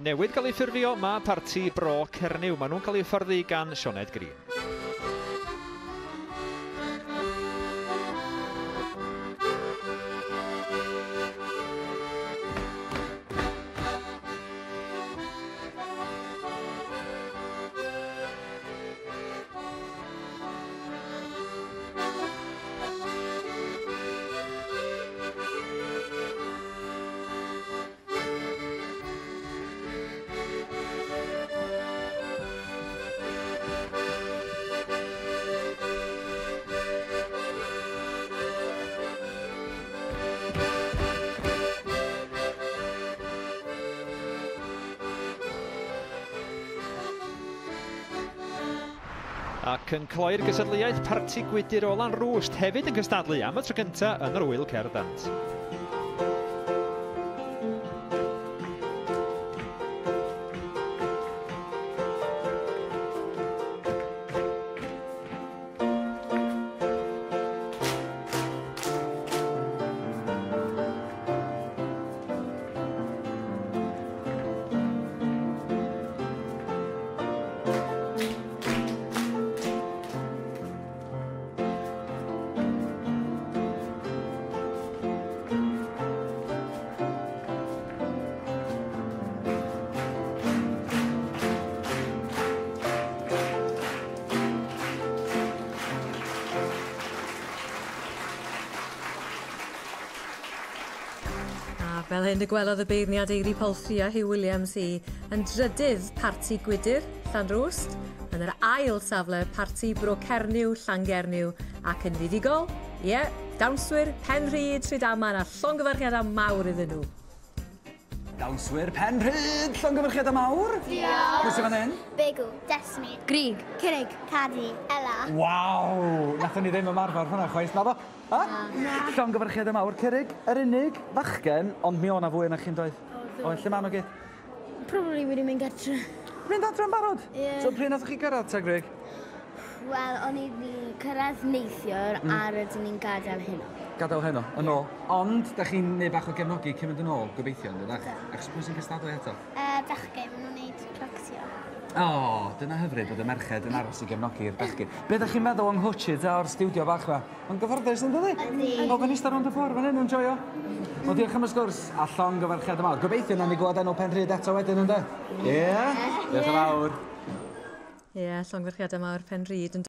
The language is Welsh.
Newydd gael ei ffurfio, mae parti Bro Cernyw. Maen nhw'n cael ei hyfforddi gan Sioned Green. Ac yn cloi'r gysadleuaeth parti gwydyr Olan Rwst hefyd yn cystadlu am y tro cyntaf yn yr wyl Cerdant. Fel hyn y gwelodd y beirniad Eiri Poltri a Hugh Williams yn drydydd parti gwydyr Llanrwst, yn yr ail safle parti Bro Cernyw, Llangernyw ac yn fuddigol, dawnswyr Penrhyd, Rhydaman a llongyfarchiadau mawr iddyn nhw. Dawnswyr Penrhyd, llongyfarchiadau mawr. Diolch. Pwy sy'n fan hyn? Begw, Desmond, Grig. Cynnig, Cadi, Ella. Waw! Nathon ni ddim ymarfer hwnna chwaith, na bo? Llongyfarchiadau mawr, Cerrig, yr unig fachgen, ond mi o'na fwy yna chi'n doedd. O, lle ma' nhw gyd? Probably wedi mynd gartre. Mynd adre'n barod? Ie. So pryd nathon chi gyrraedd te, Greg? Wel, o'n i wedi cyrraedd neithiwr a rydyn ni'n gadael heno. Gadael heno, yn ôl. Ond, da chi'n neud bach o gefnogi cyn mynd yn ôl, gobeithio, yn dydach? Ac pwy sy'n cystadlu eto? Bechgyn, maen nhw'n neud practio. O, dyna hyfryd bod y merched yn aros i gefnogi'r bechgyn. Be ydych chi'n meddwl yng Nghwtshid o'r studio bach fa? Mae'n gyfforddus yn dydi? Ydi. O, fan eistedd rownd y ffordd fan hyn yn joio. Wel, diolch am y sgwrs a llongyfarchiadau mawr. Gobeithio na ni glywed enw Penrhyd eto wedyn ynddo? Ie? Diolch yn fawr. Llongyfarchiadau mawr Penrhyd.